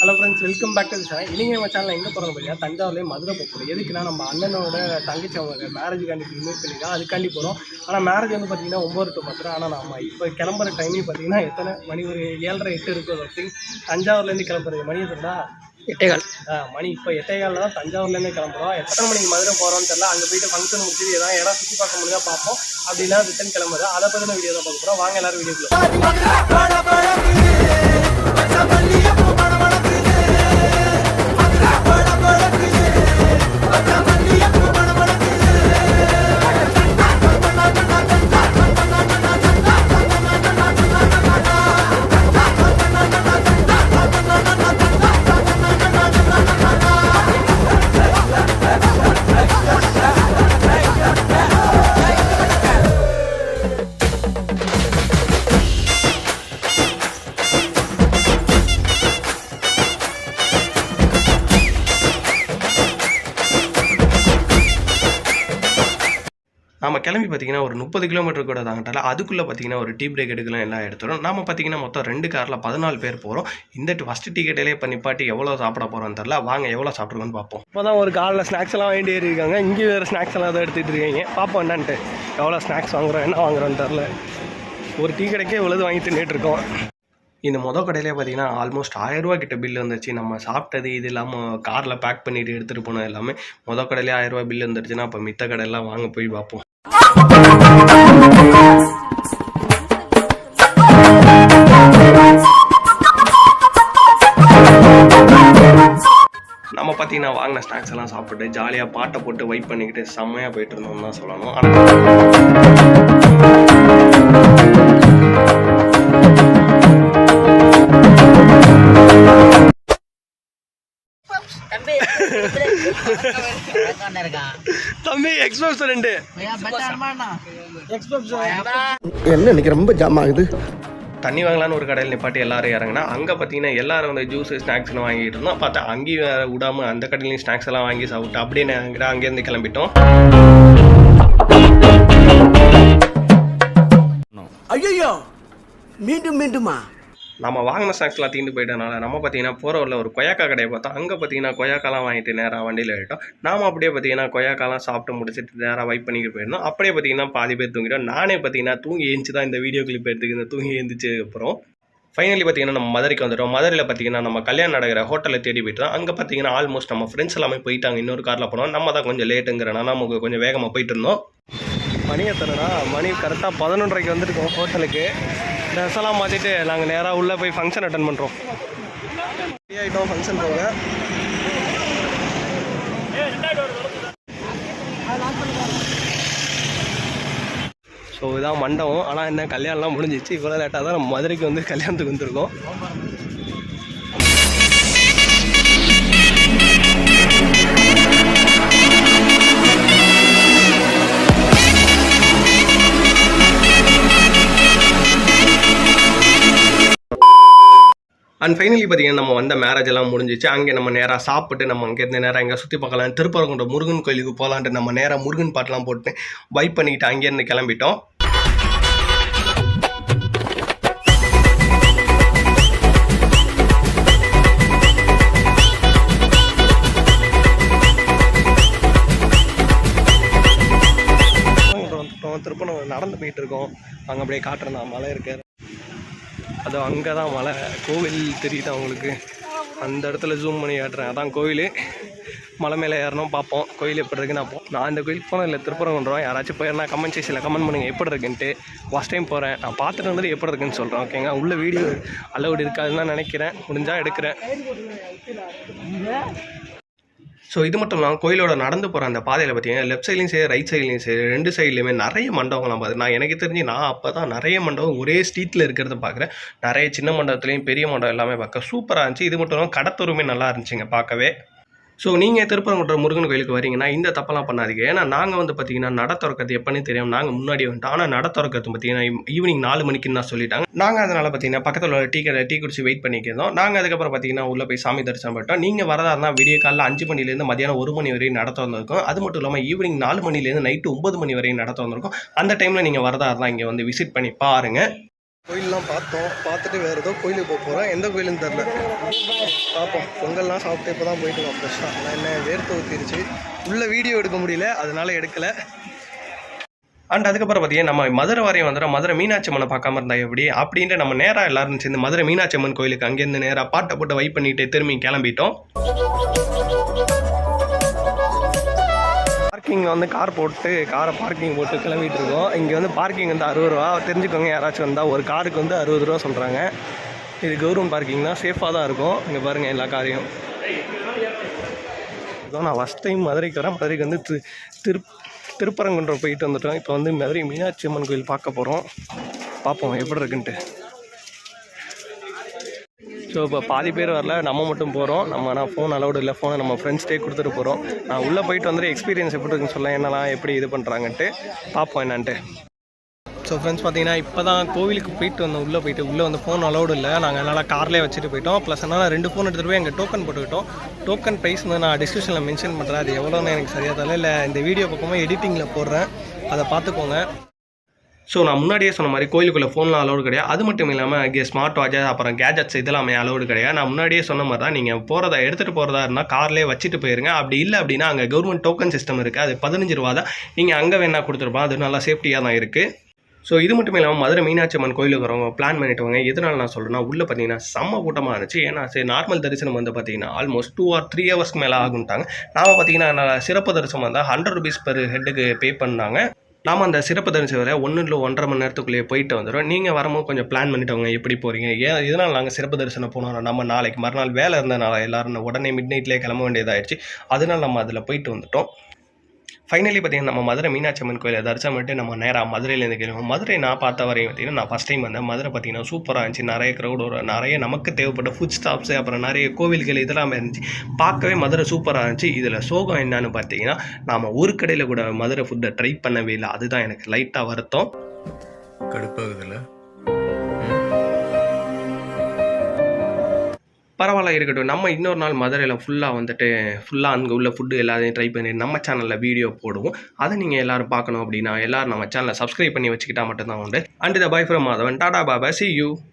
Hello friends, welcome back to channel. இன்றைக்கி நம்ம சேனலில் எங்கே போகிறோம் பார்த்தீங்கன்னா தஞ்சாவூர்லேயே மதுரை போகிறோம். எதுக்குன்னா நம்ம அண்ணனோட தங்கச்சி அவங்க மேரேஜுக்காண்டி இன்வைட் பண்ணிக்கலாம், அதுக்காண்டி போகிறோம். ஆனால் மேரேஜ் வந்து பார்த்தீங்கன்னா 9 to 10. ஆனால் நம்ம இப்போ கிளம்புற டைமிங் பார்த்தீங்கன்னா எத்தனை மணி, ஒரு 7:30 8 இருக்கும். அப்படி தஞ்சாவூர்லேருந்து கிளம்புறது மணி எத்தனா 8:15 மணி. இப்போ 8:15 தான் தஞ்சாவூர்லேருந்து கிளம்புறோம். எத்தனை மணிக்கு மதுரை போகிறோம்னு தெரியல. அங்கே போய்ட்டு ஃபங்க்ஷன் முடிச்சுட்டு ஏதாவது இடம் சுற்றி பார்க்க முடிஞ்சா பார்ப்போம், அப்படின்னா ரிட்டன் கிளம்புறது. அதை பற்றின வீடியோ தான் பார்க்க போகிறோம். வாங்க எல்லோரும் வீடியோக்குள்ள. நம்ம கிளம்பி பார்த்தீங்கன்னா ஒரு 30 கிலோமீட்டர் கூட தாங்கிட்டால அதுக்குள்ளே பார்த்தீங்கன்னா ஒரு டீ பிரேக் எடுக்கலாம் எல்லாம் எடுத்துடும். நம்ம பார்த்தீங்கன்னா மொத்தம் 2 காரில் 14 பேர் போகிறோம். இந்த ஃபஸ்ட்டு டிக்கெட்டிலே பண்ணி பாட்டி எவ்வளோ சாப்பிட போகிறோன்னு தெரில. வாங்க எவ்வளோ சாப்பிட்ருக்கோன்னு பார்ப்போம். இப்போ தான் ஒரு காலில் ஸ்நாக்ஸ் எல்லாம் வாங்கிட்டு இருக்காங்க. இங்கே வேறு ஸ்நாக்ஸ் எல்லாம் தான் எடுத்துகிட்டு இருக்கீங்க. பார்ப்போம் என்னன்ட்டு, எவ்வளோ ஸ்நாக்ஸ் வாங்குறோம், என்ன வாங்குறோன்னு தெரில. ஒரு டீ கடைக்கே இவ்வளவு வாங்கிட்டு நின்றுட்டுருக்கோம். இந்த கடையிலே பார்த்தீங்கன்னா ஆல்மோஸ்ட் 1000 ரூபா கிட்ட பில் வந்துச்சு. நம்ம சாப்பிட்டது இது இல்லாமல் காரில் பேக் பண்ணிவிட்டு எடுத்துகிட்டு போனோம் எல்லாமே. கடையிலே 1000 ரூபா பில் வந்துருச்சுன்னா அப்போ மித்த கடையெல்லாம் வாங்க போய் பார்ப்போம். நம்ம பார்த்தீங்கன்னா வாங்கின ஸ்நாக்ஸ் எல்லாம் சாப்பிட்டு ஜாலியாக பாட்டை போட்டு வைப் பண்ணிக்கிட்டு செம்மையாக போயிட்டு இருந்தோம்னு தான் சொல்லணும். தம்பி எக்ஸ்போஸ் 2 என்ன இன்னைக்கு ரொம்ப ஜாம் ஆகுது. தண்ணி வாங்கலான்னு ஒரு கடையில் நிப்பாட்டி எல்லாரும் இறங்கினா அங்கே பார்த்தீங்கன்னா எல்லாரும் வந்து ஜூஸ் ஸ்நாக்ஸ்னு வாங்கிட்டு இருந்தோம். பார்த்தா அங்கேயும் வேறு விடாமல் அந்த கடையிலையும் ஸ்நாக்ஸ் எல்லாம் வாங்கி சாப்பிட்டு அப்படியே நாங்கள் அங்கேருந்து கிளம்பிட்டோம். ஐயோ மீண்டும் மீண்டுமா நம்ம வாங்கின ஸ்நாக்ஸ்லாம் தீர்ந்து போயிட்டனால நம்ம பார்த்தீங்கன்னா போகிற உள்ள ஒரு கொய்யாக்கா கடையை பார்த்தோம். அங்கே பார்த்தீங்கன்னா கொய்யாக்காலாம் வாங்கிட்டு நேராக வண்டியில் ஏறிட்டோம். நாம் அப்படியே பார்த்தீங்கன்னா கொய்யாக்காலாம் சாப்பிட்டு முடிச்சுட்டு நேராக வைப் பண்ணிக்கிட்டு போயிருந்தோம். அப்படியே பார்த்தீங்கன்னா பாதி பேர் தூங்கிட்டோம். நானே பார்த்தீங்கன்னா தூங்கி எழுந்துச்சு தான் இந்த வீடியோ கிளிப் எடுத்துக்கிட்டு தூங்கி எழுந்துச்சு. அப்புறம் ஃபைனலி பார்த்தீங்கன்னா நம்ம மதுரைக்கு வந்துட்டோம். மதுரையில் பார்த்தீங்கன்னா நம்ம கல்யாணம் நடக்கிற ஹோட்டலில் தேடி போயிட்டோம். அங்கே பார்த்தீங்கன்னா ஆல்மோஸ்ட் நம்ம ஃப்ரெண்ட்ஸ் எல்லாமே போயிட்டாங்க. இன்னொரு காரில் போனோம். நம்ம தான் கொஞ்சம் லேட்டுங்கிறனால நமக்கு கொஞ்சம் வேகமாக போயிட்டு இருந்தோம். மணி எத்தனைனா மணி கரெக்டாக 11:30 வந்துருக்கோம் ஹோட்டலுக்கு. ட்ரெஸ் எல்லாம் மாற்றிட்டு நாங்கள் நேராக உள்ளே போய் ஃபங்க்ஷன் அட்டன் பண்ணுறோம். ரெடி ஆகிட்டோம் ஃபங்க்ஷன் போக. ஸோ இதான் மண்டபம். ஆனால் என்ன கல்யாணம்லாம் முடிஞ்சிச்சு. இவ்வளோ லேட்டாக தான் நம்ம மதுரைக்கு வந்து கல்யாணத்துக்கு வந்துருக்கோம். அண்ட் ஃபைனலி பார்த்தீங்கன்னா நம்ம வந்த மேரேஜ் எல்லாம் முடிஞ்சிச்சு. அங்கே நம்ம நேராக சாப்பிட்டு நம்ம அங்கேருந்து நேராக எங்கே சுற்றி பார்க்கலாம், திருப்பரங்குன்ற முருகன் கோயிலுக்கு போகலான்ட்டு நம்ம நேராக முருகன் பாட்டெலாம் போட்டு வைப் பண்ணிக்கிட்டு அங்கேருந்து கிளம்பிட்டோம். திருப்ப நம்ம நடந்து போயிட்டு இருக்கோம். அங்கே அப்படியே காட்டுறேன், நான் மலை இருக்காரு. அது அங்கே தான் மலை, கோவில் தெரியுது அவங்களுக்கு. அந்த இடத்துல ஜூம் பண்ணி காட்டுறேன், அதான் கோவில். மலை மேலே ஏறணும், பார்ப்போம் கோயில் எப்படி இருக்குன்னு. நான் இந்த கோயிலுக்கு போனேன் இல்லை, திருப்பரங்குன்றம். யாராச்சும் போயிருந்தா கமெண்ட் செக்ஷனில் கமெண்ட் பண்ணுங்கள் எப்படி இருக்குன்ட்டு. ஃபஸ்ட் டைம் போகிறேன், நான் பார்த்துட்டு வந்துட்டு எப்படி இருக்குன்னு சொல்கிறேன். ஓகேங்க, உள்ள வீடியோ அலவுட் இருக்காதுன்னு நினைக்கிறேன். முடிஞ்சால் எடுக்கிறேன். ஸோ இது மட்டும் இல்லாமல் கோயிலோட நடந்து போகிற அந்த பாதையில் பார்த்தீங்கன்னா லெஃப்ட் சைட்லையும் சரி ரைட் சைட்லையும் சரி 2 சைட்லையுமே நிறைய மண்டபங்கள்லாம் பார்த்து நான் எனக்கு தெரிஞ்சு நான் அப்போ தான் நிறைய மண்டபம் ஒரே ஸ்ட்ரீட்டில் இருக்கிறத பார்க்குறேன். நிறைய சின்ன மண்டபத்துலேயும் பெரிய மண்டபம் எல்லாமே பார்க்க சூப்பராக இருந்துச்சு. இது மட்டும் இல்லாமல் கடத்தூருமே நல்லா இருந்துச்சுங்க பார்க்கவே. ஸோ நீங்கள் திருப்பரங்குன்ற முருகன் கோயிலுக்கு வரீங்கன்னா இந்த தப்பெல்லாம் பண்ணாதீங்க. ஏன்னா நாங்கள் வந்து பார்த்தீங்கன்னா நட திறக்கிறது எப்போன்னு தெரியும், நாங்கள் முன்னாடி வந்துட்டோம். ஆனால் நட திறக்கிறது பார்த்தீங்கன்னா ஈவினிங் 4 மணிக்குன்னு தான் சொல்லிட்டாங்க. நாங்கள் அதனால் பார்த்தீங்கன்னா பக்கத்தில் உள்ள டீ குடிச்சு வெயிட் பண்ணிக்கிறோம். நாங்கள் அதுக்கப்புறம் பார்த்தீங்கன்னா உள்ளே போய் சாமி தரிசனம் பண்ணிட்டோம். நீங்கள் வரதா இருந்தால் விடிய காலையில் 5 மணிலேருந்து மதியானம் 1 மணி வரையும் நட திறந்துருக்கும். அது மட்டும் இல்லாமல் ஈவினிங் 4 மணிலேருந்து நைட்டு 9 மணி வரையும் நட திறந்துருக்கும். அந்த டைமில் நீங்கள் வரதா இருந்தால் இங்கே வந்து விசிட் பண்ணி பாருங்கள். கோயிலெலாம் பார்த்தோம், பார்த்துட்டு வேறு ஏதோ கோயிலுக்கு போகிறோம். எந்த கோயிலுன்னு தெரில, பார்ப்போம். பொங்கல்லாம் சாப்பிட்டு இப்போ தான் போயிட்டு வரோம் ஃப்ரெஷ்ஷாக. ஆனால் என்ன வேர்த்து ஊற்றிருச்சு, உள்ளே வீடியோ எடுக்க முடியல, அதனால எடுக்கலை. அண்ட் அதுக்கப்புறம் பார்த்தீங்கன்னா நம்ம மதுரை வரையும் வந்துடும். மதுரை மீனாட்சி அம்மனை பார்க்காம இருந்தால் எப்படி அப்படின்ட்டு நம்ம நேராக எல்லாரும் சேர்ந்து மதுரை மீனாட்சி அம்மன் கோயிலுக்கு அங்கேருந்து நேராக பாட்டை போட்டு வைப் பண்ணிட்டு திரும்பி கிளம்பிட்டோம். பார்க்கிங் வந்து காரை பார்க்கிங் போட்டு கிளம்பிட்டு இருக்கோம். இங்கே வந்து பார்க்கிங் வந்து 60 ரூபா. தெரிஞ்சுக்கோங்க, யாராச்சும் வந்தால் ஒரு காருக்கு வந்து 60 ரூபா சொல்கிறாங்க. இது கவர்மெண்ட் பார்க்கிங் தான், சேஃபாக தான் இருக்கும். இங்கே பாருங்கள் எல்லா காரையும். இதுதான் நான் ஃபஸ்ட் டைம் மதுரைக்கு வரேன். மதுரைக்கு வந்து திருப்பரங்குன்றம் போயிட்டு வந்துட்டோம். இப்போ வந்து மதுரை மீனாட்சி அம்மன் கோயில் பார்க்க போகிறோம். பார்ப்போம் எப்படி இருக்குன்ட்டு. ஸோ இப்போ பாதி பேர் வரல, நம்ம மட்டும் போகிறோம். நம்ம ஆனால் ஃபோன் அலௌடு இல்லை, ஃபோனை நம்ம ஃப்ரெண்ட்ஸ்டே கொடுத்துட்டு போகிறோம். நான் உள்ளே போயிட்டு வந்துட்டு எக்ஸ்பீரியன்ஸ் எப்படி இருக்குன்னு சொல்ல, என்னெல்லாம் எப்படி இது பண்ணுறாங்கன்ட்டு பார்ப்போம் என்னான்ட்டு. ஸோ ஃப்ரெண்ட்ஸ் பார்த்தீங்கன்னா இப்போ தான் கோவிலுக்கு போயிட்டு வந்தோம். உள்ளே வந்து ஃபோன் அலௌடு இல்லை. நாங்கள் அதனால் கார்லேயே வச்சுட்டு போயிட்டோம். ப்ளஸ் அதனால் 2 ஃபோன் எடுத்துகிட்டு போய் எங்கள் டோக்கன் போட்டுக்கிட்டோம். டோக்கன் ப்ரைஸ் வந்து நான் டிஸ்கிரிப்ஷனில் மென்ஷன் பண்ணுறேன். அது எவ்வளோன்னு எனக்கு சரியாக தெரியல. இல்லை இந்த வீடியோ பக்கமாக எடிட்டிங்கில் போடுறேன், அதை பார்த்துக்கோங்க. ஸோ நான் முன்னாடியே சொன்ன மாதிரி கோயிலுக்குள்ளே ஃபோன்லாம் அலௌடு கிடையாது. அது மட்டும் இல்லாமல் இங்கே ஸ்மார்ட் வாட்ச் அப்புறம் கேஜெட்ஸ் இதெல்லாமே அலௌடு கிடையாது. நான் முன்னாடியே சொன்ன மாதிரி தான், நீங்கள் எடுத்துகிட்டு போகிறதா இருந்தால் கார்லேயே வச்சுட்டு போயிருங்க. அப்படி இல்லை அப்படின்னா அங்கே கவர்மெண்ட் டோக்கன் சிஸ்டம் இருக்குது. அது 15 ரூபா தான். நீங்கள் அங்கே வேணால் கொடுத்துருப்போம். அது நல்லா சேஃப்டியாக தான் இருக்குது. ஸோ இது மட்டும் இல்லாமல் மதுரை மீனாட்சி அம்மன் கோயிலுக்கு வரவங்க பிளான் பண்ணிட்டு வாங்க. எதனால நான் சொல்கிறேன்னா, உள்ளே பார்த்தீங்கன்னா செம்ம கூட்டமாக இருந்துச்சு. ஏன்னா சரி நார்மல் தரிசனம் வந்து பார்த்தீங்கன்னா ஆல்மோஸ்ட் 2 or 3 ஹவர்ஸ்க்கு மேலே ஆகுன்ட்டாங்க. நாம் பார்த்தீங்கன்னா சிறப்பு தரிசனம் வந்தால் 100 rupees பெர் ஹெட்டுக்கு பே பண்ணாங்க. நாம் அந்த சிறப்பு தரிசனம் வர 1 இல்லை 1.5 மணி நேரத்துக்குள்ளேயே போயிட்டு வந்துடும். நீங்கள் வரும்போது கொஞ்சம் பிளான் பண்ணிட்டு வாங்க எப்படி போகிறீங்க. இதனால் நாங்கள் சிறப்பு தரிசனம் போனோம். நம்ம நாளைக்கு மறுநாள் வேலை இருந்தனால எல்லோரும் உடனே மிட் நைட்லேயே கிளம்ப வேண்டியதாகிடுச்சு. அதனால் நம்ம அதில் போயிட்டு வந்துட்டோம். ஃபைனலி பார்த்தீங்கன்னா நம்ம மதுரை மீனாட்சி அம்மன் கோயிலை தரிசனம் பண்ணிட்டு நம்ம நேராக மதுரையிலேருந்து கிளம்புவோம். மதுரை நான் பார்த்த வரையும் பார்த்தீங்கன்னா நான் ஃபஸ்ட் டைம் வந்தேன். மதுரை பார்த்தீங்கன்னா சூப்பராக இருந்துச்சு. நிறைய க்ரௌடு வரும், நிறைய நமக்கு தேவைப்பட்ட ஃபுட் ஸ்டாப்ஸு, அப்புறம் நிறைய கோவில்கள் இதெல்லாம் இருந்துச்சு. பார்க்கவே மதுரை சூப்பராக இருந்துச்சு. இதில் சோகம் என்னன்னு பார்த்தீங்கன்னா, நாம் ஒரு கடையில் கூட மதுரை ஃபுட்டை ட்ரை பண்ணவே இல்லை. அதுதான் எனக்கு லைட்டாக வருத்தம். கடுப்பாகுதுல்ல. பரவாயில்ல, இருக்கட்டும். நம்ம இன்னொரு நாள் மதுரையில் ஃபுல்லாக அங்கே உள்ள ஃபுட்டு எல்லாத்தையும் ட்ரை பண்ணி நம்ம சேனலில் வீடியோ போடுவோம். அதை நீங்கள் எல்லோரும் பார்க்கணும் அப்படின்னா எல்லோரும் நம்ம சேனலை சப்ஸ்கிரைப் பண்ணி வச்சுக்கிட்டா மட்டும்தான் உண்டு. And the by from Madhavan. Tata Baba, see you.